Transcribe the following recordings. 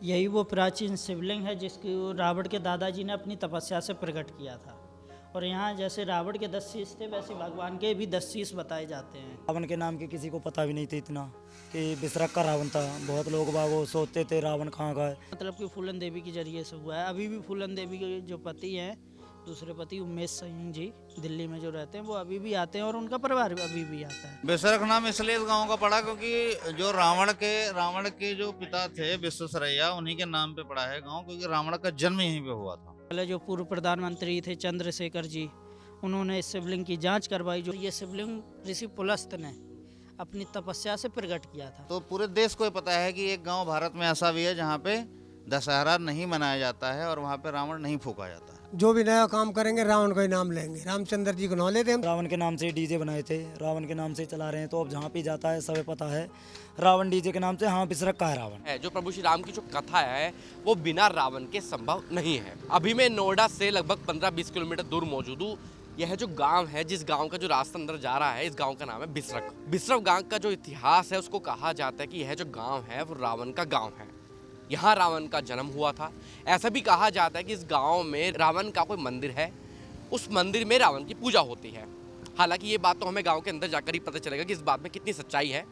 यही वो प्राचीन शिवलिंग है जिसकी रावण के दादाजी ने अपनी तपस्या से प्रकट किया था। और यहाँ जैसे रावण के 10 शीश थे वैसे भगवान के भी 10 शीश बताए जाते हैं। रावण के नाम के किसी को पता भी नहीं था इतना कि विसरक का रावण था। बहुत लोग बागो सोचते थे रावण कहाँ का है। मतलब कि फूलन देवी के जरिए से हुआ है। अभी भी फूलन देवी के जो पति हैं, दूसरे पति उमेश सिंह जी दिल्ली में जो रहते हैं, वो अभी भी आते हैं और उनका परिवार अभी भी आता है। बेसरख नाम इसलिए इस गांव का पड़ा क्योंकि जो रावण के जो पिता थे विश्वेश्वरैया, उन्हीं के नाम पे पड़ा है गांव, क्योंकि रावण का जन्म यहीं पे हुआ था। पहले जो पूर्व प्रधानमंत्री थे चंद्रशेखर जी, उन्होंने इस शिवलिंग की जांच करवाई। जो ये शिवलिंग ऋषि पुलस्त ने अपनी तपस्या से प्रकट किया था। तो पूरे देश को ये पता है कि एक गांव भारत में ऐसा भी है जहाँ पे दशहरा नहीं मनाया जाता है और वहाँ पे रावण नहीं फूका जाता है। जो भी नया काम करेंगे रावण का ही नाम लेंगे। रामचंद्र जी को नाम लेते हैं। रावण के नाम से डीजे बनाए थे, रावण के नाम से चला रहे हैं। तो अब जहाँ भी जाता है सबे पता है रावण डीजे के नाम से हाँ विसरक का है रावण है। जो प्रभु श्री राम की जो कथा है वो बिना रावण के संभव नहीं है। अभी मैं नोएडा से लगभग 15-20 किलोमीटर दूर मौजूद हूँ। यह जो गांव है, जिस गांव का जो रास्ता अंदर जा रहा है, इस गांव का नाम है बिसरक। बिसरक गांव का जो इतिहास है उसको कहा जाता है कि यह जो गांव है वो रावण का गांव है। यहाँ रावण का जन्म हुआ था। ऐसा भी कहा जाता है कि इस गांव में रावण का कोई मंदिर है, उस मंदिर में रावण की पूजा होती है। हालांकि ये बात तो हमें गांव के अंदर जाकर ही पता चलेगा कि इस बात में कितनी सच्चाई है।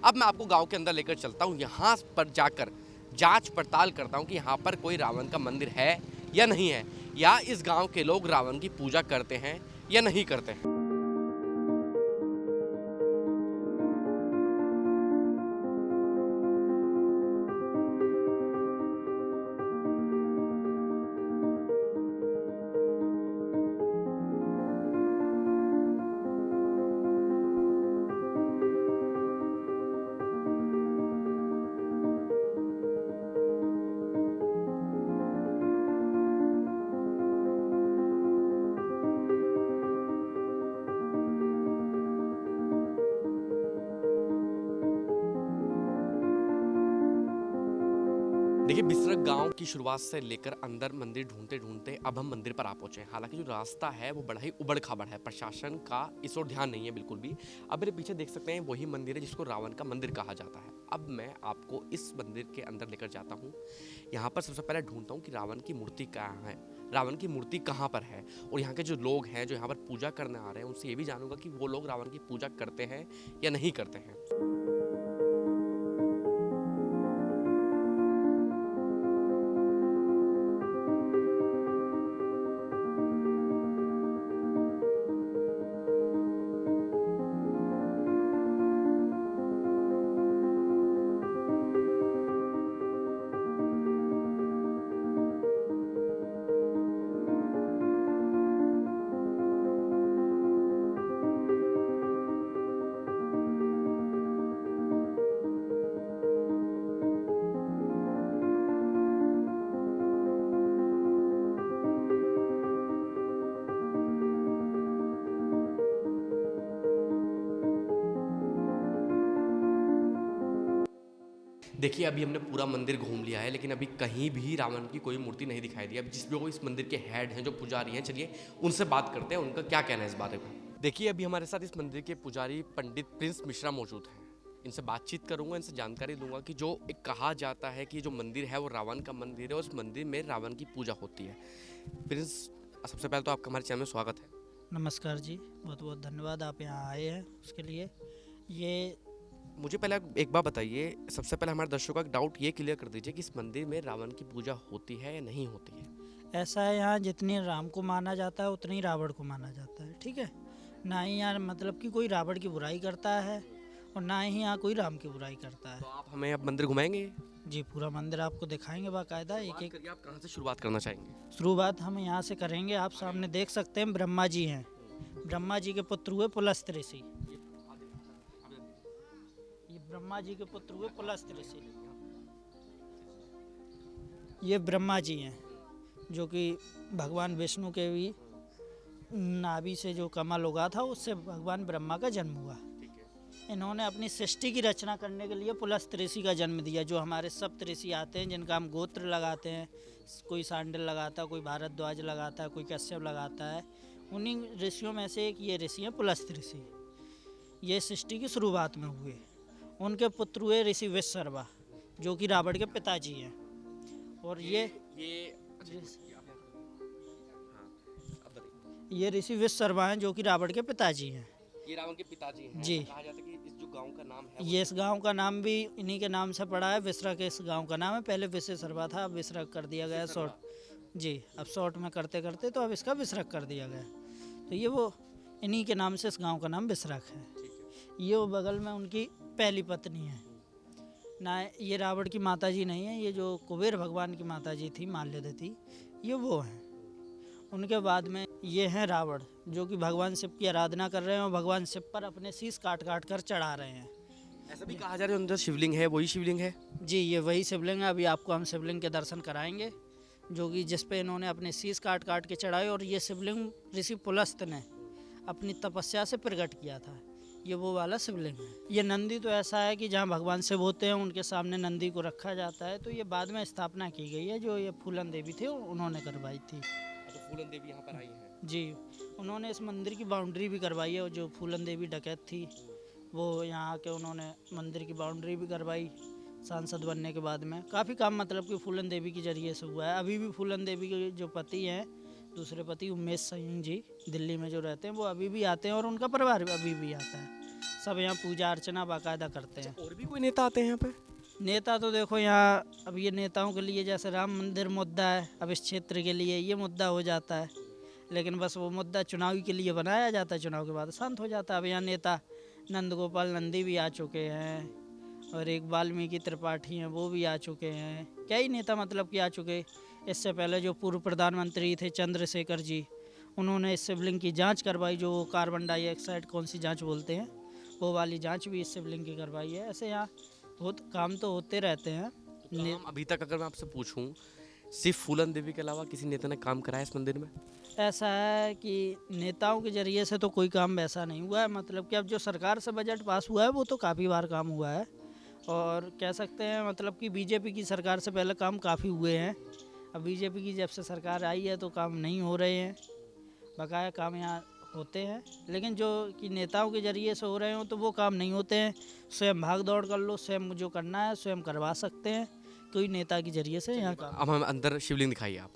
अब मैं आपको गांव के अंदर लेकर चलता हूँ, यहाँ पर जाकर जांच पड़ताल करता हूँ कि यहाँ पर कोई रावण का मंदिर है या नहीं है, या इस गांव के लोग रावण की पूजा करते हैं या नहीं करते हैं। देखिए, बिसरक गांव की शुरुआत से लेकर अंदर मंदिर ढूंढते ढूंढते अब हम मंदिर पर आ पहुंचे हैं। हालांकि जो रास्ता है वो बड़ा ही उबड़ खाबड़ है, प्रशासन का इस ओर ध्यान नहीं है बिल्कुल भी। अब मेरे पीछे देख सकते हैं वही मंदिर है जिसको रावण का मंदिर कहा जाता है। अब मैं आपको इस मंदिर के अंदर लेकर जाता हूँ। यहाँ पर सबसे पहले ढूंढता हूँ कि रावण की मूर्ति कहाँ है, रावण की मूर्ति कहाँ पर है, और यहाँ के जो लोग हैं जो यहाँ पर पूजा करने आ रहे हैं उनसे ये भी जानूंगा कि वो लोग रावण की पूजा करते हैं या नहीं करते हैं। देखिए, अभी हमने पूरा मंदिर घूम लिया है, लेकिन अभी कहीं भी रावण की कोई मूर्ति नहीं दिखाई दी। अब जिस भी इस मंदिर के हेड हैं, जो पुजारी हैं, चलिए उनसे बात करते हैं, उनका क्या कहना है इस बारे में। देखिए, अभी हमारे साथ इस मंदिर के पुजारी पंडित प्रिंस मिश्रा मौजूद हैं। इनसे बातचीत करूंगा, इनसे जानकारी दूंगा कि जो एक कहा जाता है कि जो मंदिर है वो रावण का मंदिर है, उस मंदिर में रावण की पूजा होती है। प्रिंस, सबसे पहले तो आपका हमारे चैनल में स्वागत है। नमस्कार जी, बहुत बहुत धन्यवाद आप यहाँ आए हैं उसके लिए। ये मुझे पहले एक बात बताइए, सबसे पहले हमारे दर्शकों का डाउट ये क्लियर कर दीजिए कि इस मंदिर में रावण की पूजा होती है या नहीं होती है। ऐसा है, यहाँ जितनी राम को माना जाता है उतनी रावण को माना जाता है, ठीक है। ना ही यहाँ मतलब कि कोई रावण की बुराई करता है और ना ही यहाँ कोई राम की बुराई करता है। तो आप हमें अब मंदिर घुमाएंगे? जी, पूरा मंदिर आपको दिखाएंगे बाकायदा एक एक। आप कहाँ से शुरुआत करना चाहेंगे? शुरुआत हम यहाँ से करेंगे। आप सामने देख सकते हैं ब्रह्मा जी हैं। ब्रह्मा जी के पुत्र हुए पुलस्त ऋषि। ये ब्रह्मा जी के पुत्र हुए पुलस्त ऋषि। ये ब्रह्मा जी हैं जो कि भगवान विष्णु के भी नाभि से जो कमल उगा था उससे भगवान ब्रह्मा का जन्म हुआ। इन्होंने अपनी सृष्टि की रचना करने के लिए पुलस्त ऋषि का जन्म दिया। जो हमारे सप्त ऋषि आते हैं जिनका हम गोत्र लगाते हैं, कोई सांडल लगाता है, कोई भारद्वाज लगाता है, कोई कश्यप लगाता है, उन्हीं ऋषियों में से एक ये ऋषि हैं पुलस्त ऋषि। ये सृष्टि की शुरुआत में हुए। उनके पुत्र हुए ऋषि विश्वकर्मा जो कि रावण के पिताजी हैं। और ये अच्छा, हाँ, अब बताइए। ये ऋषि विश्वकर्मा हैं, जो कि रावण के पिताजी हैं। ये रावण के पिताजी हैं। जी। कहा जाता है कि इस जो गांव का नाम है ये इस गांव का नाम भी इन्हीं के नाम से पड़ा है। विसरक इस गांव का नाम है। पहले विश्वेश्वरवा था, अब विसरक कर दिया गया शॉर्ट। जी, अब शॉर्ट में करते करते तो अब इसका विसरक कर दिया गया। तो ये वो इन्हीं के नाम से इस गांव का नाम विसरक है। ये वो बगल में उनकी पहली पत्नी है ना। ये रावण की माता जी नहीं है, ये जो कुबेर भगवान की माता जी थी माल्यवती, ये वो हैं। उनके बाद में ये हैं रावण, जो कि भगवान शिव की आराधना कर रहे हैं और भगवान शिव पर अपने शीश काट काट कर चढ़ा रहे हैं। ऐसा भी कहा जा रहा है अंदर शिवलिंग है, वही शिवलिंग है। जी, ये वही शिवलिंग है। अभी आपको हम शिवलिंग के दर्शन कराएंगे, जो कि जिस पे इन्होंने अपने शीश काट काट के चढ़ाए। और ये शिवलिंग ऋषि पुलस्त ने अपनी तपस्या से प्रकट किया था। ये वो वाला शिवलिंग है। ये नंदी तो ऐसा है कि जहाँ भगवान शिव होते हैं उनके सामने नंदी को रखा जाता है। तो ये बाद में स्थापना की गई है, जो ये फूलन देवी थे उन्होंने करवाई थी। तो फूलन देवी यहाँ पर आई है। जी, उन्होंने इस मंदिर की बाउंड्री भी करवाई है। और जो फूलन देवी डकैत थी, वो यहाँ के उन्होंने मंदिर की बाउंड्री भी करवाई सांसद बनने के बाद में। काफ़ी काम मतलब कि फूलन देवी के जरिए से हुआ है। अभी भी फूलन देवी के जो पति हैं, दूसरे पति उमेश सिंह जी, दिल्ली में जो रहते हैं, वो अभी भी आते हैं और उनका परिवार भी अभी भी आता है। सब यहाँ पूजा अर्चना बाकायदा करते हैं। और भी कोई नेता आते हैं यहाँ पे? नेता तो देखो यहाँ, अब ये नेताओं के लिए जैसे राम मंदिर मुद्दा है, अब इस क्षेत्र के लिए ये मुद्दा हो जाता है। लेकिन बस वो मुद्दा चुनावी के लिए बनाया जाता है, चुनाव के बाद शांत हो जाता है। अब यहाँ नेता नंद गोपाल नंदी भी आ चुके हैं और एक वाल्मीकि त्रिपाठी हैं, वो भी आ चुके हैं। कई नेता मतलब कि आ चुके। इससे पहले जो पूर्व प्रधानमंत्री थे चंद्रशेखर जी, उन्होंने इस शिवलिंग की जांच करवाई, जो कार्बन डाइऑक्साइड कौन सी जांच बोलते हैं, वो वाली जांच भी इस शिवलिंग की करवाई है। ऐसे यहाँ बहुत काम तो होते रहते हैं। काम अभी तक अगर मैं आपसे पूछूं, सिर्फ फूलन देवी के अलावा किसी नेता ने काम कराया इस मंदिर में? ऐसा है कि नेताओं के जरिए से तो कोई काम वैसा नहीं हुआ है। मतलब कि अब जो सरकार से बजट पास हुआ है वो तो काफ़ी बार काम हुआ है। और कह सकते हैं मतलब कि बीजेपी की सरकार से पहले काम काफ़ी हुए हैं। अब बीजेपी की जब से सरकार आई है तो काम नहीं हो रहे हैं। बकाया काम यहाँ होते हैं, लेकिन जो कि नेताओं के जरिए से हो रहे हो तो वो काम नहीं होते हैं। स्वयं भाग दौड़ कर लो, स्वयं जो करना है स्वयं करवा सकते हैं। कोई नेता के जरिए से यहाँ काम। अब हम अंदर शिवलिंग दिखाइए आप।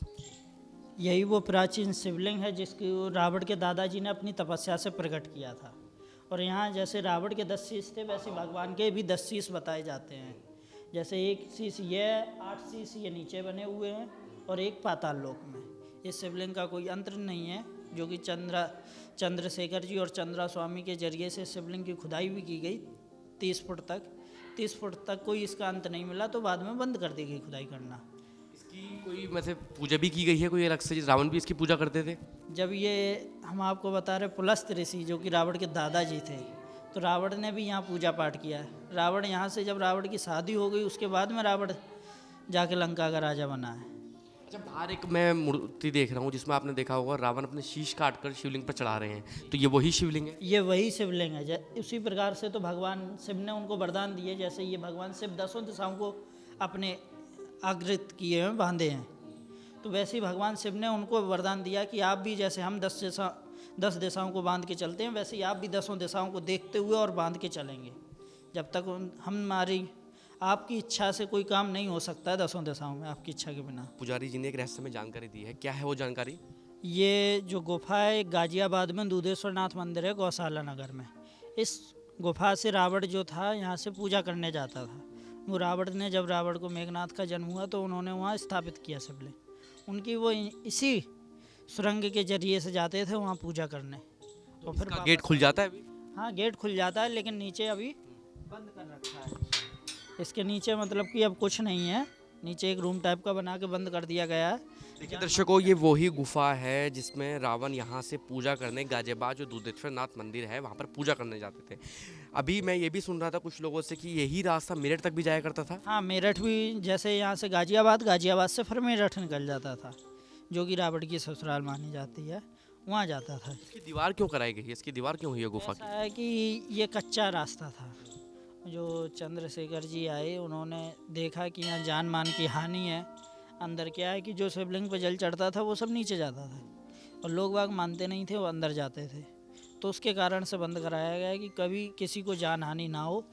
यही वो प्राचीन शिवलिंग है जिसकी रावण के दादाजी ने अपनी तपस्या से प्रकट किया था। और यहाँ जैसे रावण के 10 शीश थे, वैसे भगवान के भी 10 शीश बताए जाते हैं। जैसे एक शीश ये, 8 शीश ये नीचे बने हुए हैं और एक पाताल लोक में। इस शिवलिंग का कोई अंत नहीं है, जो कि चंद्रशेखर जी और चंद्रा स्वामी के जरिए से शिवलिंग की खुदाई भी की गई 30 फुट तक। 30 फुट तक कोई इसका अंत नहीं मिला, तो बाद में बंद कर दी गई खुदाई करना। इसकी कोई मतलब पूजा भी की गई है कोई अलग से? रावण भी इसकी पूजा करते थे? जब ये हम आपको बता रहे पुलस्त ऋषि, जो कि रावण के दादाजी थे, तो रावण ने भी यहाँ पूजा पाठ किया है। रावण यहाँ से जब रावण की शादी हो गई उसके बाद में रावण जाके लंका का राजा बना है। अच्छा, बाहर एक मैं मूर्ति देख रहा हूँ जिसमें आपने देखा होगा रावण अपने शीश काट कर शिवलिंग पर चढ़ा रहे हैं, तो ये वही शिवलिंग है? ये वही शिवलिंग है। उसी प्रकार से तो भगवान शिव ने उनको वरदान दिए, जैसे ये भगवान शिव 10 दिशाओं को अपने आगृत किए हैं, बांधे हैं। तो वैसे ही भगवान शिव ने उनको वरदान दिया कि आप भी जैसे हम 10 दिशाओं को बांध के चलते हैं, वैसे ही आप भी 10 दिशाओं को देखते हुए और बांध के चलेंगे। जब तक हमारी आपकी इच्छा से कोई काम नहीं हो सकता है 10 दिशाओं में, आपकी इच्छा के बिना। पुजारी जी ने एक रहस्य में जानकारी दी है, क्या है वो जानकारी? ये जो गुफा है गाजियाबाद में दूधेश्वर नाथ मंदिर है, गौशाला नगर में। इस गुफा से रावण जो था यहाँ से पूजा करने जाता था। वो रावण ने, जब रावण को मेघनाथ का जन्म हुआ तो उन्होंने वहाँ स्थापित किया शिवलिंग। उनकी वो इसी सुरंग के जरिए से जाते थे वहाँ पूजा करने। तो फिर गेट खुल जाता है अभी? हाँ, गेट खुल जाता है, लेकिन नीचे अभी बंद कर रखा है। इसके नीचे मतलब कि अब कुछ नहीं है, नीचे एक रूम टाइप का बना के बंद कर दिया गया है। देखिए दर्शकों, ये वही गुफा है जिसमें रावण यहाँ से पूजा करने गाजियाबाद जो दूधेश्वर नाथ मंदिर है वहाँ पर पूजा करने जाते थे। अभी मैं ये भी सुन रहा था कुछ लोगों से कि यही रास्ता मेरठ तक भी जाया करता था। हाँ, मेरठ भी, जैसे यहाँ से गाजियाबाद से फिर मेरठ निकल जाता था, जो कि रावण की ससुराल मानी जाती है, वहाँ जाता था। इसकी दीवार क्यों कराई गई है? इसकी दीवार क्यों हुई है गुफा ऐसा की? है कि ये कच्चा रास्ता था। जो चंद्रशेखर जी आए, उन्होंने देखा कि यहाँ जान मान की हानि है। अंदर क्या है कि जो शिवलिंग पर जल चढ़ता था वो सब नीचे जाता था और लोग बाग मानते नहीं थे, वो अंदर जाते थे। तो उसके कारण से बंद कराया गया कि कभी किसी को जान हानि ना हो,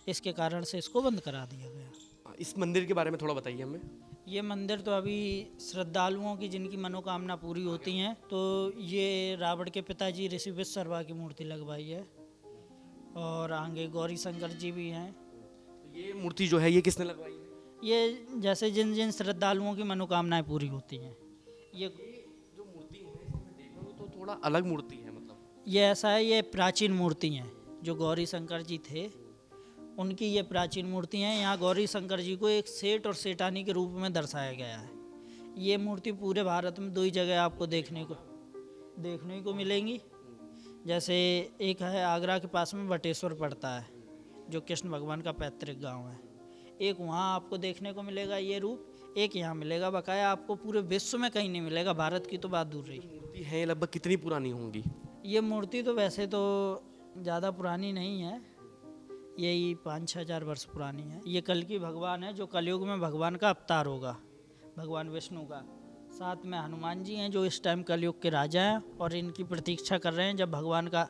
इसके कारण से इसको बंद करा दिया गया। इस मंदिर के बारे में थोड़ा बताइए हमें। ये मंदिर तो अभी श्रद्धालुओं की जिनकी मनोकामना पूरी होती हैं तो ये रावण के पिताजी ऋषि विश्वकर्मा की मूर्ति लगवाई है। और आगे गौरी शंकर जी भी हैं। तो ये मूर्ति जो है ये किसने लगवाई है? ये जैसे जिन जिन श्रद्धालुओं की मनोकामनाएं पूरी होती हैं। ये जो मूर्ति है इसमें मैं देख रहा हूँ तो थोड़ा अलग मूर्ति है, मतलब ये ऐसा है, ये प्राचीन मूर्ति हैं। जो गौरी शंकर जी थे उनकी ये प्राचीन मूर्ति हैं। यहाँ गौरी शंकर जी को एक सेठ और सेठानी के रूप में दर्शाया गया है। ये मूर्ति पूरे भारत में 2 ही जगह आपको देखने को मिलेंगी। जैसे एक है आगरा के पास में बटेश्वर पड़ता है, जो कृष्ण भगवान का पैतृक गांव है। एक वहाँ आपको देखने को मिलेगा ये रूप, एक यहाँ मिलेगा। बकाया आपको पूरे विश्व में कहीं नहीं मिलेगा, भारत की तो बात दूर रही। मूर्ति है लगभग कितनी पुरानी होंगी? ये मूर्ति तो वैसे तो ज़्यादा पुरानी नहीं है, यही 5-6 हज़ार वर्ष पुरानी है। ये कल की भगवान है, जो कलयुग में भगवान का अवतार होगा, भगवान विष्णु का। साथ में हनुमान जी हैं जो इस टाइम कलयुग के राजा हैं और इनकी प्रतीक्षा कर रहे हैं जब भगवान का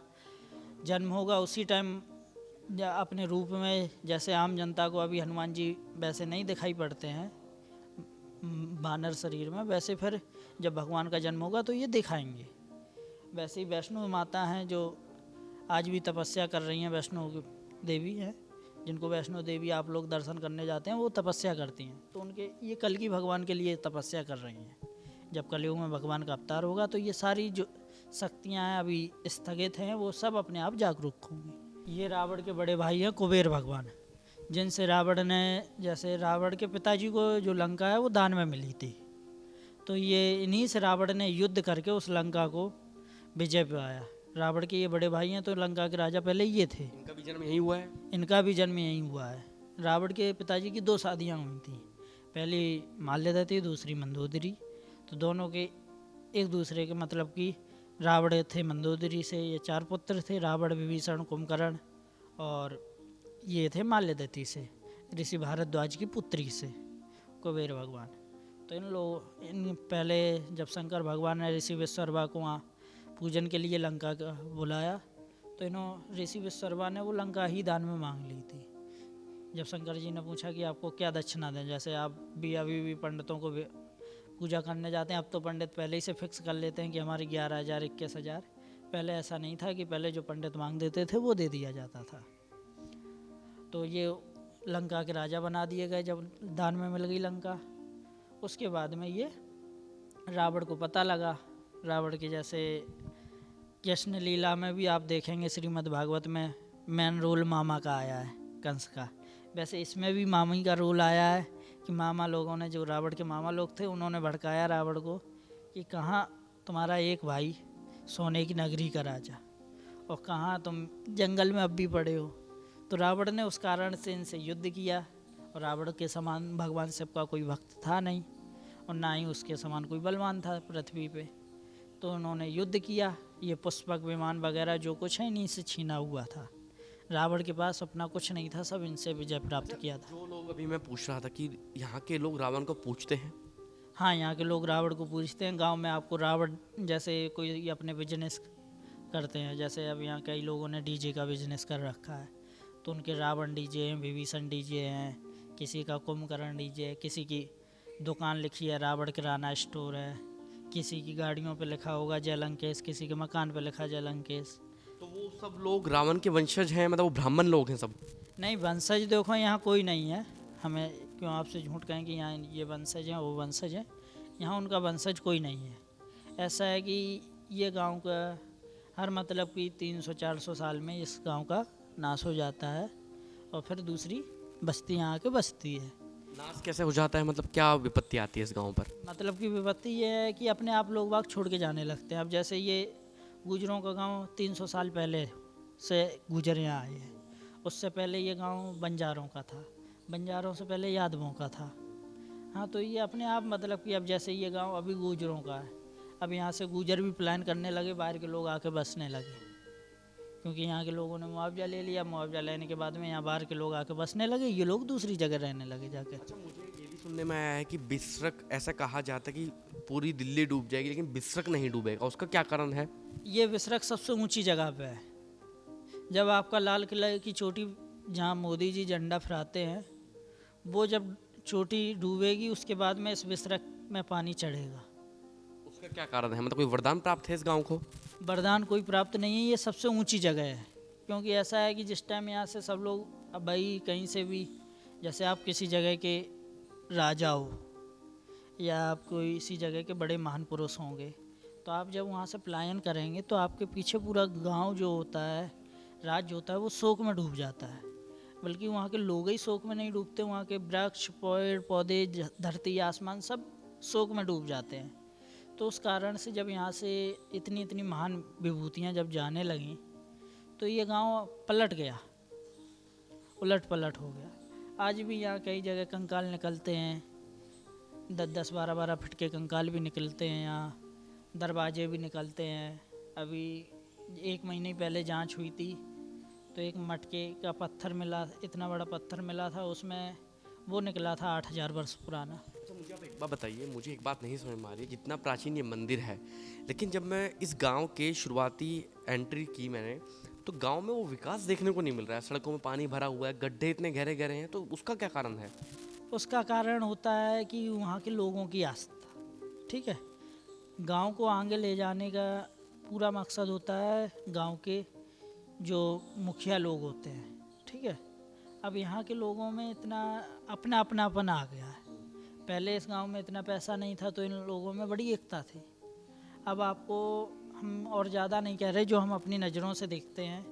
जन्म होगा उसी टाइम अपने रूप में। जैसे आम जनता को अभी हनुमान जी वैसे नहीं दिखाई पड़ते हैं बानर शरीर में, वैसे फिर जब भगवान का जन्म होगा तो ये दिखाएंगे। वैसे ही वैष्णो माता हैं जो आज भी तपस्या कर रही हैं, वैष्णो देवी हैं जिनको वैष्णो देवी आप लोग दर्शन करने जाते हैं, वो तपस्या करती हैं। तो उनके ये कल की भगवान के लिए तपस्या कर रही हैं। जब कलयुग में भगवान का अवतार होगा तो ये सारी जो शक्तियाँ हैं अभी स्थगित हैं वो सब अपने आप जागरूक होंगी। ये रावण के बड़े भाई हैं कुबेर भगवान, जिनसे रावण ने, जैसे रावण के पिताजी को जो लंका है वो दान में मिली थी, तो ये इन्हीं से रावण ने युद्ध करके उस लंका को विजय पाया। रावण के ये बड़े भाई हैं तो लंका के राजा पहले ये थे। इनका भी जन्म यहीं हुआ है? इनका भी जन्म यहीं हुआ है। रावण के पिताजी की 2 शादियाँ हुई थी, पहली माल्यवती, दूसरी मंदोदरी। तो दोनों के एक दूसरे के मतलब कि रावण थे मंदोदरी से, ये 4 पुत्र थे, रावण, विभीषण, कुंभकर्ण, और ये थे माल्यवती से, ऋषि भारद्वाज की पुत्री से, कुबेर भगवान। तो इन पहले जब शंकर भगवान ने ऋषि विश्वकर्मा को वहाँ पूजन के लिए लंका का बुलाया तो ऋषि विश्वकर्मा ने वो लंका ही दान में मांग ली थी। जब शंकर जी ने पूछा कि आपको क्या दक्षिणा दें, जैसे आप भी अभी भी पंडितों को पूजा करने जाते हैं, अब तो पंडित पहले ही से फिक्स कर लेते हैं कि हमारे 11,000 21,000। पहले ऐसा नहीं था कि पहले जो पंडित मांग देते थे वो दे दिया जाता था। तो ये लंका के राजा बना दिए गए जब दान में मिल गई लंका। उसके बाद में ये रावण को पता लगा, रावण के जैसे कृष्ण लीला में भी आप देखेंगे श्रीमद् भागवत में मेन रोल मामा का आया है, कंस का। वैसे इसमें भी मामी का रोल आया है कि मामा लोगों ने, जो रावण के मामा लोग थे, उन्होंने भड़काया रावण को कि कहाँ तुम्हारा एक भाई सोने की नगरी का राजा और कहाँ तुम जंगल में अब भी पड़े हो। तो रावण ने उस कारण से इनसे युद्ध किया और रावण के समान भगवान शिव का कोई भक्त था नहीं और ना ही उसके समान कोई बलवान था पृथ्वी पे। तो उन्होंने युद्ध किया। ये पुष्पक विमान वगैरह जो कुछ है इन्हीं से छीना हुआ था। रावण के पास अपना कुछ नहीं था, सब इनसे विजय प्राप्त किया था। जो लोग अभी मैं पूछ रहा था कि यहाँ के लोग रावण को पूजते हैं? हाँ, यहाँ के लोग रावण को पूजते हैं। गांव में आपको रावण जैसे कोई अपने बिजनेस करते हैं, जैसे अब यहाँ कई लोगों ने डीजे का बिजनेस कर रखा है, तो उनके रावण डीजे हैं, विभीषण डीजे हैं, किसी का कुंभकर्ण डीजे है, किसी की दुकान लिखी है रावण किराना स्टोर है, किसी की गाड़ियों पे लिखा होगा जय लंकेश, किसी के मकान पे लिखा जय लंकेश। तो वो सब लोग रावण के वंशज हैं, मतलब वो ब्राह्मण लोग हैं सब? नहीं, वंशज देखो यहाँ कोई नहीं है। हमें क्यों आपसे झूठ कहें कि यहाँ ये वंशज हैं वो वंशज हैं, यहाँ उनका वंशज कोई नहीं है। ऐसा है कि ये गांव का हर मतलब कि 300-400 साल में इस गांव का नाश हो जाता है और फिर दूसरी बस्ती यहाँ आके बसती है। नाश कैसे हो जाता है, मतलब क्या विपत्ति आती है इस गांव पर? मतलब कि विपत्ति ये है कि अपने आप लोग बाग छोड़ के जाने लगते हैं। अब जैसे ये गुजरों का गांव 300 साल पहले से गुजर यहाँ आए हैं। उससे पहले ये गांव बंजारों का था, बंजारों से पहले यादवों का था। हाँ, तो ये अपने आप मतलब कि अब जैसे ये गांव अभी गुजरों का है, अब यहाँ से गुजर भी प्लान करने लगे, बाहर के लोग आके बसने लगे, क्योंकि यहाँ के लोगों ने मुआवजा ले लिया। मुआवजा लेने के बाद में यहाँ बाहर के लोग आके बसने लगे, ये लोग दूसरी जगह रहने लगे जाके। अच्छा, मुझे ये भी सुनने में आया है कि बिसरक, ऐसा कहा जाता है कि पूरी दिल्ली डूब जाएगी लेकिन बिसरक नहीं डूबेगा, उसका क्या कारण है? ये बिसरक सबसे ऊंची जगह पे है। जब आपका लाल किला की चोटी जहाँ मोदी जी झंडा फहराते हैं, वो जब चोटी डूबेगी उसके बाद में इस बिसरक में पानी चढ़ेगा। उसका क्या कारण है? मतलब कोई वरदान प्राप्त है इस गांव को? वरदान कोई प्राप्त नहीं है, ये सबसे ऊंची जगह है। क्योंकि ऐसा है कि जिस टाइम यहाँ से सब लोग, अब भाई कहीं से भी, जैसे आप किसी जगह के राजा हो या आप कोई इसी जगह के बड़े महान पुरुष होंगे, तो आप जब वहाँ से पलायन करेंगे तो आपके पीछे पूरा गांव जो होता है, राज्य होता है, वो शोक में डूब जाता है। बल्कि वहाँ के लोग ही शोक में नहीं डूबते, वहाँ के वृक्ष, पेड़ पौधे, धरती, आसमान सब शोक में डूब जाते हैं। तो उस कारण से जब यहाँ से इतनी इतनी महान विभूतियाँ जब जाने लगीं तो ये गांव पलट गया, उलट पलट हो गया। आज भी यहाँ कई जगह कंकाल निकलते हैं, 10-10, 12-12 फीट के कंकाल भी निकलते हैं, यहाँ दरवाजे भी निकलते हैं। अभी 1 महीने पहले जांच हुई थी तो एक मटके का पत्थर मिला, इतना बड़ा पत्थर मिला था, उसमें वो निकला था 8000 वर्ष पुराना। अच्छा, मुझे आप एक बात बताइए, मुझे एक बात नहीं समझ में आ रही है। जितना प्राचीन ये मंदिर है, लेकिन जब मैं इस गांव के शुरुआती एंट्री की मैंने, तो गांव में वो विकास देखने को नहीं मिल रहा है। सड़कों में पानी भरा हुआ है, गड्ढे इतने गहरे गहरे हैं, तो उसका क्या कारण है? उसका कारण होता है कि वहाँ के लोगों की आस्था, ठीक है। गांव को आगे ले जाने का पूरा मकसद होता है गांव के जो मुखिया लोग होते हैं, ठीक है। अब यहाँ के लोगों में इतना अपनापन आ गया है। पहले इस गांव में इतना पैसा नहीं था तो इन लोगों में बड़ी एकता थी। अब आपको हम और ज़्यादा नहीं कह रहे, जो हम अपनी नज़रों से देखते हैं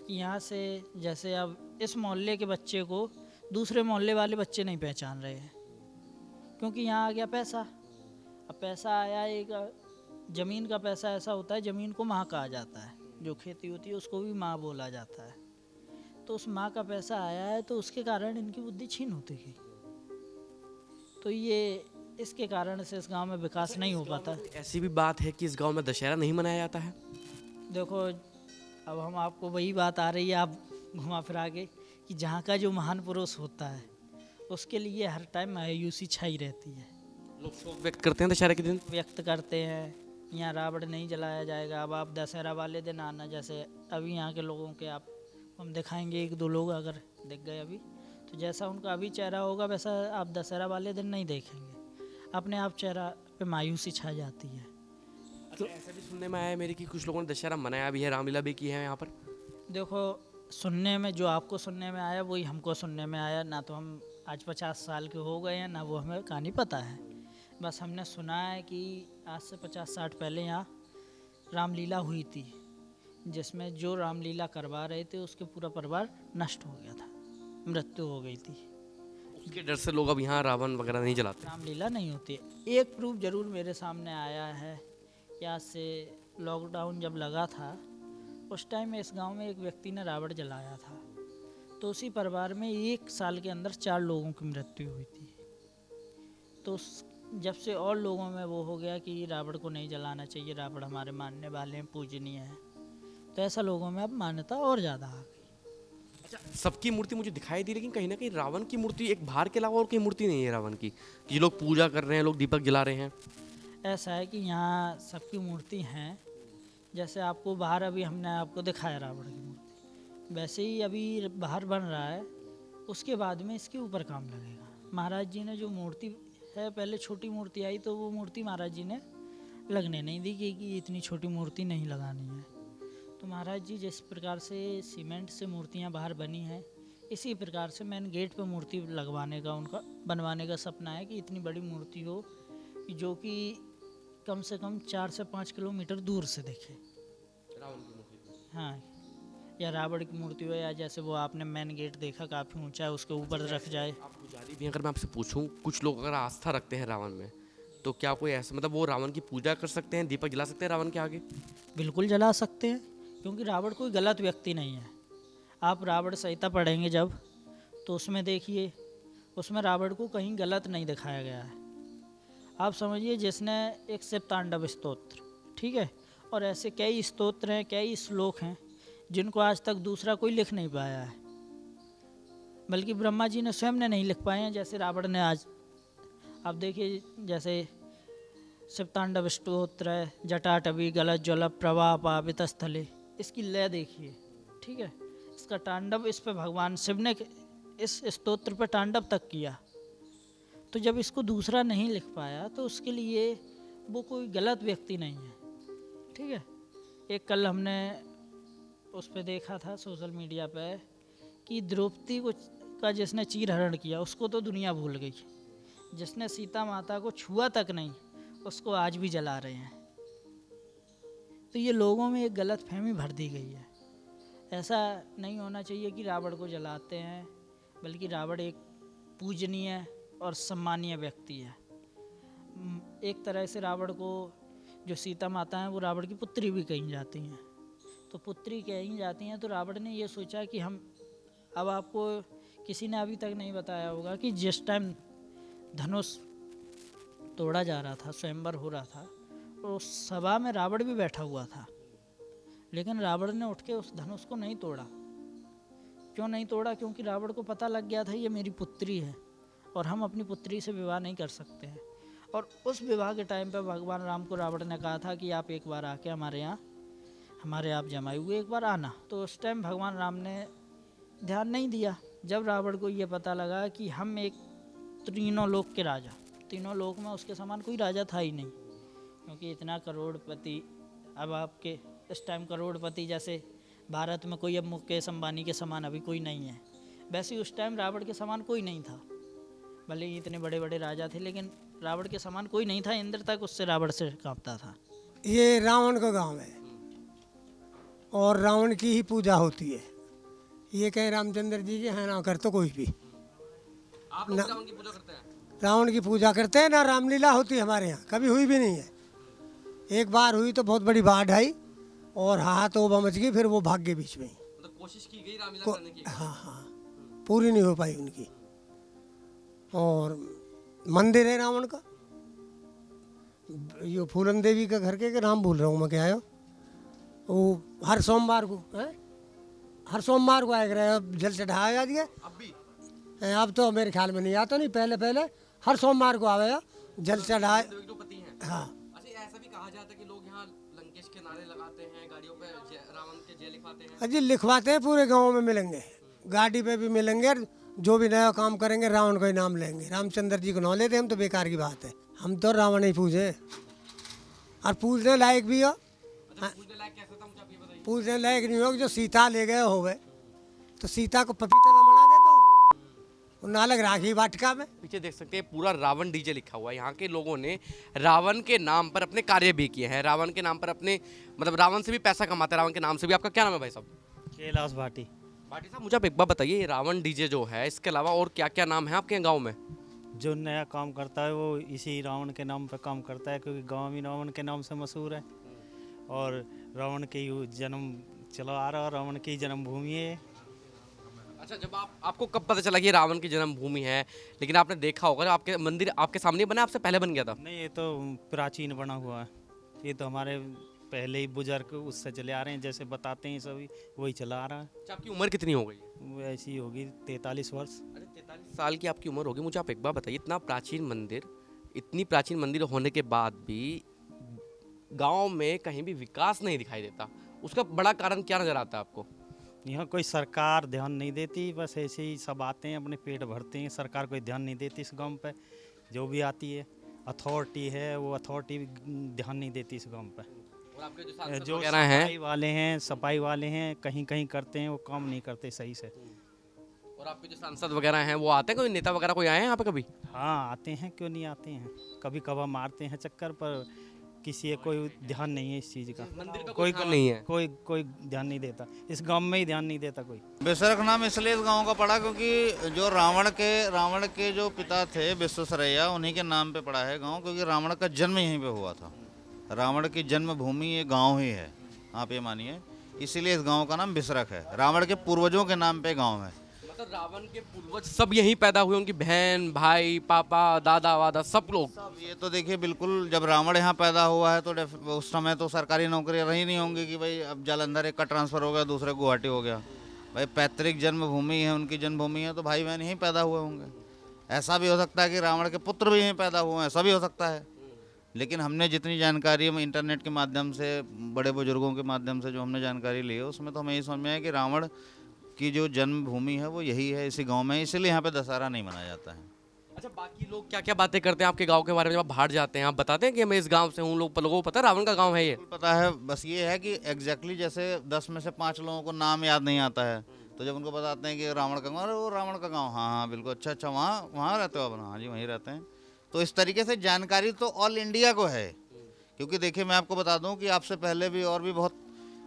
कि यहाँ से, जैसे अब इस मोहल्ले के बच्चे को दूसरे मोहल्ले वाले बच्चे नहीं पहचान रहे हैं, क्योंकि यहाँ आ गया पैसा। अब पैसा आया, एक ज़मीन का पैसा ऐसा होता है, ज़मीन को माँ कहा जाता है, जो खेती होती है उसको भी माँ बोला जाता है। तो उस माँ का पैसा आया है तो उसके कारण इनकी बुद्धि छीन होती गई। तो ये इसके कारण से इस गांव में विकास नहीं हो पाता। ऐसी भी बात है कि इस गांव में दशहरा नहीं मनाया जाता है? देखो, अब हम आपको वही बात आ रही है, आप घुमा फिरा के, कि जहाँ का जो महान पुरुष होता है उसके लिए हर टाइम मायूसी छाई रहती है। लोग शोक व्यक्त करते हैं दशहरा के दिन? व्यक्त करते हैं, यहाँ रावण नहीं जलाया जाएगा। अब आप दशहरा वाले दिन आना, जैसे अभी यहाँ के लोगों के आप हम दिखाएंगे, 1-2 लोग अगर दिख गए अभी, तो जैसा उनका अभी चेहरा होगा वैसा आप दशहरा वाले दिन नहीं देखेंगे। अपने आप चेहरा पे मायूसी छा जाती है। अच्छा, ऐसा भी सुनने में आया है मेरे कि कुछ लोगों ने दशहरा मनाया भी है, रामलीला भी की है यहाँ पर। देखो, सुनने में जो आपको सुनने में आया वही हमको सुनने में आया। ना तो हम आज 50 साल के हो गए हैं, ना वो हमें कहानी पता है। बस हमने सुना है कि आज से 50-60 पहले यहाँ रामलीला हुई थी, जिसमें जो रामलीला करवा रहे थे उसके पूरा परिवार नष्ट हो गया था, मृत्यु हो गई थी। उसके डर से लोग अब यहाँ रावण वगैरह नहीं जलाते। रामलीला नहीं होती। एक प्रूफ जरूर मेरे सामने आया है कि आज से लॉकडाउन जब लगा था उस टाइम में इस गांव में एक व्यक्ति ने रावण जलाया था, तो उसी परिवार में 1 साल के अंदर 4 लोगों की मृत्यु हुई थी। तो जब से और लोगों में वो हो गया कि रावण को नहीं जलाना चाहिए, रावण हमारे मानने वाले हैं, पूजनीय है, तो ऐसा लोगों में अब मान्यता और ज़्यादा आ गई। अच्छा, सबकी मूर्ति मुझे दिखाई दी, लेकिन कहीं ना कहीं रावण की मूर्ति एक बाहर के अलावा और कोई मूर्ति नहीं है रावण की, कि लोग पूजा कर रहे हैं, लोग दीपक जला रहे हैं। ऐसा है कि यहाँ सबकी मूर्ति हैं। जैसे आपको बाहर अभी हमने आपको दिखाया रावण की मूर्ति, वैसे ही अभी बाहर बन रहा है, उसके बाद में इसके ऊपर काम लगेगा। महाराज जी ने जो मूर्ति है, पहले छोटी मूर्ति आई तो वो मूर्ति महाराज जी ने लगने नहीं दी कि इतनी छोटी मूर्ति नहीं लगानी है। तो महाराज जी जिस प्रकार से सीमेंट से मूर्तियाँ बाहर बनी हैं, इसी प्रकार से मेन गेट पे मूर्ति लगवाने का उनका बनवाने का सपना है कि इतनी बड़ी मूर्ति हो जो कि कम से कम 4 से 5 किलोमीटर दूर से दिखे। रावण की मूर्ति? हाँ, या रावण की मूर्ति हो, या जैसे वो आपने मेन गेट देखा काफ़ी ऊंचा है, उसके ऊपर रख जाए। आप पुजारी भी, अगर मैं आपसे पूछूं, कुछ लोग अगर आस्था रखते हैं रावण में, तो क्या कोई ऐसा, मतलब वो रावण की पूजा कर सकते हैं, दीपक जला सकते हैं रावण के आगे? बिल्कुल जला सकते हैं, क्योंकि रावण कोई गलत व्यक्ति नहीं है। आप रावण संहिता पढ़ेंगे जब, तो उसमें देखिए, उसमें रावण को कहीं गलत नहीं दिखाया गया है। आप समझिए, जिसने एक शिव तांडव स्तोत्र, ठीक है, और ऐसे कई स्तोत्र हैं, कई श्लोक हैं जिनको आज तक दूसरा कोई लिख नहीं पाया है, बल्कि ब्रह्मा जी ने स्वयं ने नहीं लिख पाए हैं, जैसे रावण ने आज। आप देखिए, जैसे शिव तांडव स्तोत्र है, जटाटवी गलत ज्वल प्रवाह पावित स्थले, इसकी लय देखिए, ठीक है, इसका तांडव, इस पे भगवान शिव ने इस स्तोत्र पे तांडव तक किया। तो जब इसको दूसरा नहीं लिख पाया तो उसके लिए वो कोई गलत व्यक्ति नहीं है, ठीक है। एक कल हमने उस पे देखा था सोशल मीडिया पे कि द्रौपदी को का जिसने चीरहरण किया उसको तो दुनिया भूल गई, जिसने सीता माता को छुआ तक नहीं उसको आज भी जला रहे हैं। तो ये लोगों में एक गलत फहमी भर दी गई है। ऐसा नहीं होना चाहिए कि रावण को जलाते हैं, बल्कि रावण एक पूजनीय और सम्मानीय व्यक्ति है। एक तरह से रावण को जो सीता माता हैं वो रावण की पुत्री भी कही जाती हैं। तो पुत्री कही जाती हैं तो रावण ने ये सोचा कि हम, अब आपको किसी ने अभी तक नहीं बताया होगा कि जिस टाइम धनुष तोड़ा जा रहा था, स्वयंवर हो रहा था, उस सभा में रावण भी बैठा हुआ था, लेकिन रावण ने उठ के उस धनुष को नहीं तोड़ा। क्यों नहीं तोड़ा? क्योंकि रावण को पता लग गया था ये मेरी पुत्री है और हम अपनी पुत्री से विवाह नहीं कर सकते हैं। और उस विवाह के टाइम पे भगवान राम को रावण ने कहा था कि आप एक बार आके हमारे यहाँ, हमारे आप जमाए हुए एक बार आना। तो उस टाइम भगवान राम ने ध्यान नहीं दिया। जब रावण को ये पता लगा कि हम एक तीनों लोक के राजा, तीनों लोक में उसके समान कोई राजा था ही नहीं, क्योंकि इतना करोड़पति, अब आपके इस टाइम करोड़पति जैसे भारत में कोई अब मुकेश अंबानी के समान अभी कोई नहीं है, वैसे ही उस टाइम रावण के समान कोई नहीं था। भले ही इतने बड़े बड़े राजा थे, लेकिन रावण के समान कोई नहीं था। इंद्र तक उससे रावण से कांपता था। ये रावण का गांव है और रावण की ही पूजा होती है। ये कहीं रामचंद्र जी के हैं ना कर तो कोई भी आप लोग रावण की पूजा करते हैं? रावण की पूजा करते हैं ना। रामलीला होती है हमारे यहाँ, कभी हुई भी नहीं है। एक बार हुई तो बहुत बड़ी बाढ़ आई और हाहातोबा मच गई, फिर वो भाग गए बीच में ही। मतलब कोशिश की गई रामलीला करने की? हाँ हाँ, पूरी नहीं हो पाई उनकी। और मंदिर है रावण का, ये फूलन देवी का घर के नाम भूल रहा हूँ मैं, क्या है वो, हर सोमवार को है, हर सोमवार को आएगा अब जल चढ़ाया जा दिया। अब भी? अब तो मेरे ख्याल में नहीं आता, नहीं पहले पहले हर सोमवार को आवेगा जल चढ़ाए। पति हैं? हाँ। अच्छा, ऐसा भी कहा जाता है कि लोग यहाँ लंकेश के नारे लगाते हैं, गाड़ियों पे रावण के जय लिखवाते हैं। अजी लिखवाते हैं, पूरे गाँव में मिलेंगे, गाड़ी पे भी मिलेंगे। जो भी नया काम करेंगे रावण का ही नाम लेंगे, रामचंद्र जी को नाम लेते हम तो बेकार की बात है। हम तो रावण ही पूजे और पूजने लायक भी हो। अच्छा, पूजने लायक कैसे था मुझे आप ये बताइए। पूजने लायक नहीं हो, जो सीता ले गए होवे तो सीता को पपीता न बना दे तो नालक राखी वाटिका में। पीछे देख सकते हैं पूरा रावण डीजे लिखा हुआ है। यहाँ के लोगों ने रावण के नाम पर अपने कार्य भी किए हैं, रावण के नाम पर अपने, मतलब रावण से भी पैसा कमाते हैं, रावण के नाम से भी। आपका क्या नाम है भाई साहब? कैलाश भाटी। भाटी साहब, मुझे आप एक बार बताइए, ये रावण डीजे जो है, इसके अलावा और क्या क्या नाम है आपके गाँव में? जो नया काम करता है वो इसी रावण के नाम पर काम करता है, क्योंकि गांव ही रावण के नाम से मशहूर है और रावण के ही जन्म चला आ रहा है, रावण की जन्मभूमि है। अच्छा, जब आपको कब पता चला कि ये रावण की जन्मभूमि है? लेकिन आपने देखा होगा जब आपके मंदिर आपके सामने बना, आपसे पहले बन गया था? नहीं, ये तो प्राचीन बना हुआ है। ये तो हमारे पहले ही बुजुर्ग उससे चले आ रहे हैं, जैसे बताते हैं सभी वही चला आ रहा है। अच्छा, आपकी उम्र कितनी हो गई? वो ऐसी होगी 43 वर्ष। अरे 43 साल की आपकी उम्र होगी। मुझे आप एक बार बताइए, इतना प्राचीन मंदिर, इतनी प्राचीन मंदिर होने के बाद भी गांव में कहीं भी विकास नहीं दिखाई देता, उसका बड़ा कारण क्या नज़र आता है आपको? यहाँ कोई सरकार ध्यान नहीं देती, बस ऐसे ही सब आते हैं अपने पेट भरते हैं। सरकार कोई ध्यान नहीं देती इस गांव पे। जो भी आती है अथॉरिटी है, वो अथॉरिटी ध्यान नहीं देती इस गांव पे। और आपके जो सांसद जो वगैरह हैं, सफाई वाले हैं कहीं कहीं करते हैं, वो काम नहीं करते सही से। और आपके जो सांसद वगैरह हैं वो आते हैं, कोई नेता वगैरह कोई आए हैं यहाँ पे कभी? हाँ आते हैं, क्यों नहीं आते हैं, कभी कभार मारते हैं चक्कर, पर किसी का कोई ध्यान नहीं है इस चीज़ का। मंदिर का कोई नहीं है, कोई ध्यान नहीं देता, इस गांव में ही ध्यान नहीं देता कोई। बिसरख नाम इसलिए इस गांव का पड़ा क्योंकि जो रावण के जो पिता थे विश्वसरैया, उन्हीं के नाम पे पड़ा है गांव, क्योंकि रावण का जन्म यहीं पे हुआ था। रावण की जन्मभूमि ये गांव ही है, आप ये मानिए। इसीलिए इस गांव का नाम बिसरख है। रावण के पूर्वजों के नाम पे गांव है। मतलब रावण के पूर्वज सब यहीं पैदा हुए, उनकी बहन, भाई, पापा, दादा वादा सब लोग? सब ये तो देखिए, बिल्कुल जब रावण यहाँ पैदा हुआ है तो उस समय तो सरकारी नौकरियाँ रही नहीं होंगी कि भाई अब जालंधर एक का ट्रांसफ़र हो गया, दूसरे गुवाहाटी हो गया। भाई पैतृक जन्मभूमि है, उनकी जन्मभूमि है, तो भाई बहन यहीं पैदा हुए होंगे। ऐसा भी हो सकता है कि रावण के पुत्र भी यहीं पैदा हुए हैं, ऐसा भी हो सकता है। लेकिन हमने जितनी जानकारी हम इंटरनेट के माध्यम से, बड़े बुजुर्गों के माध्यम से जो हमने जानकारी ली है, उसमें तो हमें यही समझ में आया कि रावण की जो जन्मभूमि है वो यही है, इसी गांव में। इसलिए यहाँ पे दशहरा नहीं मनाया जाता है। अच्छा, बाकी लोग क्या क्या बातें करते हैं आपके गांव के बारे में जब आप बाहर जाते हैं? आप बताते हैं कि मैं इस गांव से हूँ, लोगों को पता है रावण का गांव है ये? बिल्कुल पता है, बस ये है कि एग्जैक्टली जैसे 10 में से 5 लोगों को नाम याद नहीं आता है, तो जब उनको बताते हैं कि रावण का गाँव, अरे वो रावण का गाँव, हाँ हाँ बिल्कुल, अच्छा अच्छा, वहाँ वहाँ रहते हो आप? हाँ जी वहीं रहते हैं। तो इस तरीके से जानकारी तो ऑल इंडिया को है, क्योंकि देखिए मैं आपको बता दूं कि आपसे पहले भी और भी बहुत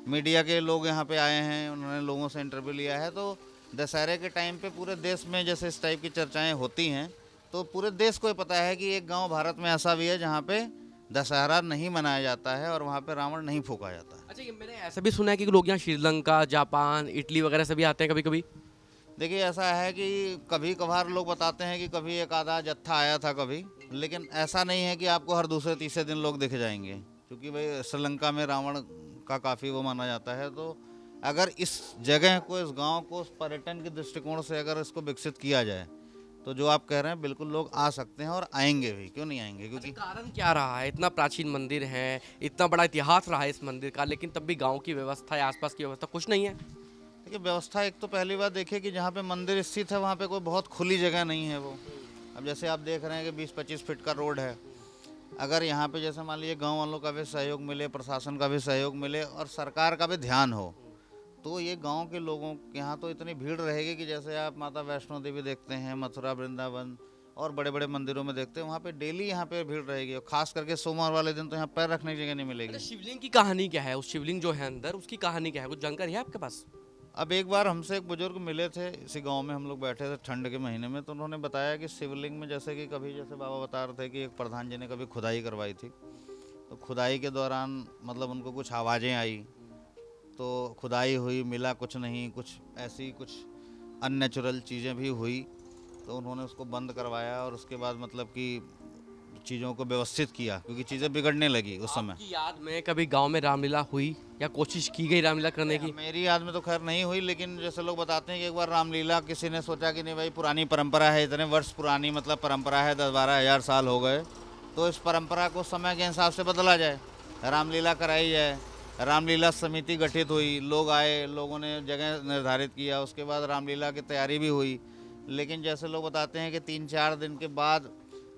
मीडिया के लोग यहाँ पे आए हैं, उन्होंने लोगों से इंटरव्यू लिया है। तो दशहरे के टाइम पे पूरे देश में जैसे इस टाइप की चर्चाएं होती हैं, तो पूरे देश को ये पता है कि एक गांव भारत में ऐसा भी है जहाँ पे दशहरा नहीं मनाया जाता है और वहाँ पे रावण नहीं फूका जाता है। अच्छा, ये मैंने ऐसा भी सुना है कि लोग यहाँ श्रीलंका, जापान, इटली वगैरह से भी आते हैं कभी कभी। देखिए ऐसा है कि कभी कभार लोग बताते हैं कि कभी एक आधा जत्था आया था कभी, लेकिन ऐसा नहीं है कि आपको हर दूसरे तीसरे दिन लोग दिख जाएंगे, क्योंकि भाई श्रीलंका में रावण का काफ़ी वो माना जाता है। तो अगर इस जगह को, इस गांव को पर्यटन के दृष्टिकोण से अगर इसको विकसित किया जाए, तो जो आप कह रहे हैं बिल्कुल लोग आ सकते हैं और आएंगे भी, क्यों नहीं आएंगे? क्योंकि कारण क्या रहा है? इतना प्राचीन मंदिर है, इतना बड़ा इतिहास रहा है इस मंदिर का, लेकिन तब भी गांव की व्यवस्था या आसपास की व्यवस्था कुछ नहीं है। देखिए व्यवस्था, एक तो पहली बात देखिए कि जहाँ पे मंदिर स्थित है वहाँ पे कोई बहुत खुली जगह नहीं है वो। अब जैसे आप देख रहे हैं कि 20-25 फीट का रोड है, अगर यहाँ पे जैसे मान लीजिए गांव वालों का भी सहयोग मिले, प्रशासन का भी सहयोग मिले और सरकार का भी ध्यान हो, तो ये गांव के लोगों के यहाँ तो इतनी भीड़ रहेगी कि जैसे आप माता वैष्णो देवी देखते हैं, मथुरा, वृंदावन और बड़े बड़े मंदिरों में देखते हैं, वहाँ पे डेली यहाँ पे भीड़ रहेगी। और खास करके सोमवार वाले दिन तो यहाँ पैर रखने की जगह नहीं मिलेगी। अच्छा, शिवलिंग की कहानी क्या है? उस शिवलिंग जो है अंदर, उसकी कहानी क्या है? कुछ जानकारी है आपके पास? अब एक बार हमसे एक बुजुर्ग मिले थे, इसी गांव में हम लोग बैठे थे ठंड के महीने में, तो उन्होंने बताया कि शिवलिंग में जैसे कि कभी, जैसे बाबा बता रहे थे कि एक प्रधान जी ने कभी खुदाई करवाई थी, तो खुदाई के दौरान मतलब उनको कुछ आवाज़ें आई, तो खुदाई हुई, मिला कुछ नहीं, कुछ ऐसी कुछ अननेचुरल चीज़ें भी हुई, तो उन्होंने उसको बंद करवाया और उसके बाद मतलब कि चीज़ों को व्यवस्थित किया, क्योंकि चीज़ें बिगड़ने लगी उस समय। आपकी याद में कभी गांव में रामलीला हुई या कोशिश की गई रामलीला करने की? मेरी याद में तो खैर नहीं हुई, लेकिन जैसे लोग बताते हैं कि एक बार रामलीला किसी ने सोचा कि नहीं भाई पुरानी परंपरा है, इतने वर्ष पुरानी मतलब परंपरा है, 10-12 हज़ार साल हो गए, तो इस परंपरा को समय के हिसाब से बदला जाए, रामलीला कराई जाए। रामलीला समिति गठित हुई, लोग आए, लोगों ने जगह निर्धारित किया, उसके बाद रामलीला की तैयारी भी हुई। लेकिन जैसे लोग बताते हैं कि 3-4 दिन के बाद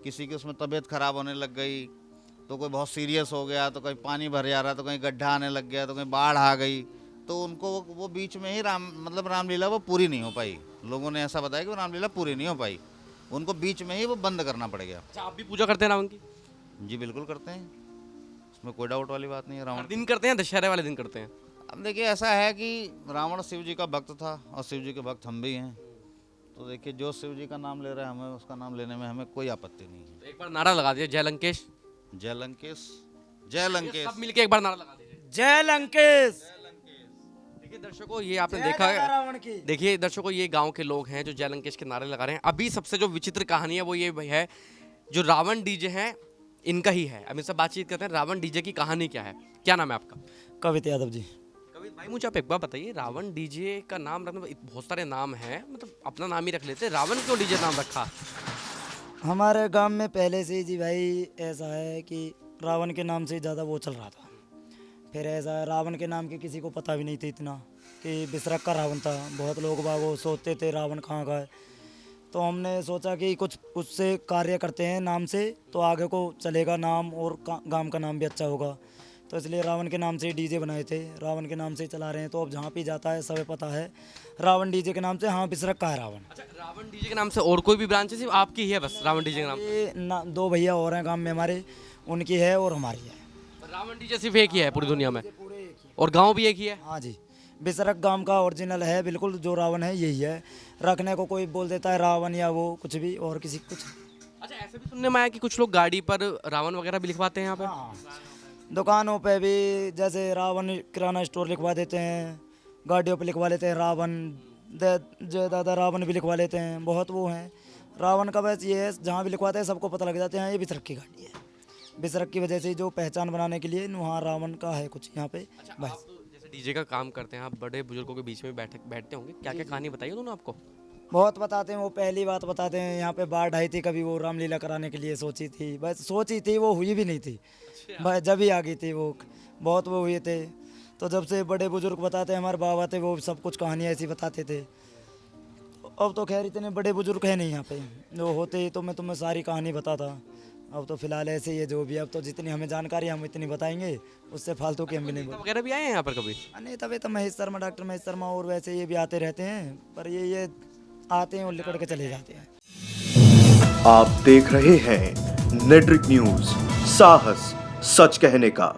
किसी की उसमें तबीयत खराब होने लग गई, तो कोई बहुत सीरियस हो गया, तो कहीं पानी भर जा रहा, तो कहीं गड्ढा आने लग गया, तो कहीं बाढ़ आ गई, तो उनको वो बीच में ही रामलीला वो पूरी नहीं हो पाई। लोगों ने ऐसा बताया कि वो रामलीला पूरी नहीं हो पाई, उनको बीच में ही वो बंद करना पड़ गया। अच्छा, आप भी पूजा करते हैं रावण की? जी बिल्कुल करते हैं, उसमें कोई डाउट वाली बात नहीं है। हर रावण दिन करते हैं, दशहरे वाले दिन करते हैं? अब देखिए ऐसा है कि रावण शिव जी का भक्त था और शिव जी के भक्त हम भी हैं, तो देखिए जो शिव जी का नाम ले रहा है, हमें उसका नाम लेने में हमें कोई आपत्ति नहीं है। तो एक बार नारा लगा दीजिए, जय लंकेश। जय लंकेश, जय लंकेश। सब मिलके एक बार नारा लगा दीजिए। जय लंकेश। देखिए दर्शकों, ये आपने देखा है, देखिए दर्शकों, ये गांव के लोग हैं जो जय लंकेश के नारे लगा रहे हैं। अभी सबसे जो विचित्र कहानी है वो ये है, जो रावण डीजे है इनका ही है। अब इनसे बातचीत करते हैं, रावण डीजे की कहानी क्या है? क्या नाम है आपका? कविता यादव जी। कवित भाई, मुझे आप एक बार बताइए, रावण डीजे का नाम रखना, बहुत सारे नाम हैं, मतलब अपना नाम ही रख लेते, रावण क्यों डीजे नाम रखा? हमारे गांव में पहले से ही जी भाई ऐसा है कि रावण के नाम से ज़्यादा वो चल रहा था। फिर ऐसा रावण के नाम के किसी को पता भी नहीं था इतना कि बिसरक का रावण था। बहुत लोग बाग वो सोचते थे रावण कहाँ का है, तो हमने सोचा कि कुछ उससे कार्य करते हैं नाम से, तो आगे को चलेगा नाम और गांव का नाम भी अच्छा होगा, तो इसलिए रावण के नाम से डीजे बनाए थे। रावण के नाम से ही चला रहे हैं, तो अब जहाँ भी जाता है सबे पता है रावण डीजे के नाम से। हाँ, बिसरक का है रावण। अच्छा, रावण डीजे के नाम से और कोई भी ब्रांच है, सिर्फ आपकी ही है बस रावण डीजे के नाम? ये 2 भैया और हैं गांव में हमारे, उनकी है और हमारी है। रावण डीजे सिर्फ एक ही है पूरी दुनिया में, और गांव भी एक ही है? हाँ जी, बिसरक गांव का ओरिजिनल है बिल्कुल, जो रावण है यही है। रखने को कोई बोल देता है रावण या वो कुछ भी, और किसी कुछ। अच्छा, ऐसे भी सुनने में आया कि कुछ लोग गाड़ी पर रावण वगैरह भी लिखवाते हैं यहाँ पे? हाँ, दुकानों पे भी जैसे रावण किराना स्टोर लिखवा देते हैं, गाड़ियों पे लिखवा लेते हैं रावण, जय दादा रावण भी लिखवा लेते हैं। बहुत वो हैं रावण का, बस ये है जहाँ भी लिखवाते हैं सबको पता लग जाते हैं ये बिसरक की गाड़ी है। बिसरक की वजह से जो पहचान बनाने के लिए वहाँ रावण का है कुछ यहाँ पे। अच्छा, बस आप जैसे डीजे का काम करते हैं, आप बड़े बुजुर्गों के बीच में बैठते होंगे, क्या क्या कहानी बताइए उन्होंने आपको? बहुत बताते हैं, वो पहली बात बताते हैं यहाँ पे बाढ़ आई थी कभी, वो रामलीला कराने के लिए सोची थी, बस सोची थी, वो हुई भी नहीं थी। बस जब ही आ गई थी वो, बहुत वो हुए थे। तो जब से बड़े बुजुर्ग बताते हैं, हमारे बाबा थे, वो सब कुछ कहानी ऐसी बताते थे। अब तो खैर इतने बड़े बुजुर्ग हैं नहीं यहाँ पे, जो होते तो मैं तुम्हें सारी कहानी बताता। अब तो फिलहाल ऐसे ही है जो भी, अब तो जितनी हमें जानकारी है हम इतनी बताएंगे, उससे फालतू की हम भी नहीं नेता वगैरह भी आए हैं यहाँ पर कभी? नहीं तभी तो महेश शर्मा, डॉक्टर महेश शर्मा और वैसे ये भी आते रहते हैं, पर ये आते हैं और लिकड़ के चले जाते हैं। आप देख रहे हैं नेट्रिक न्यूज, साहस सच कहने का।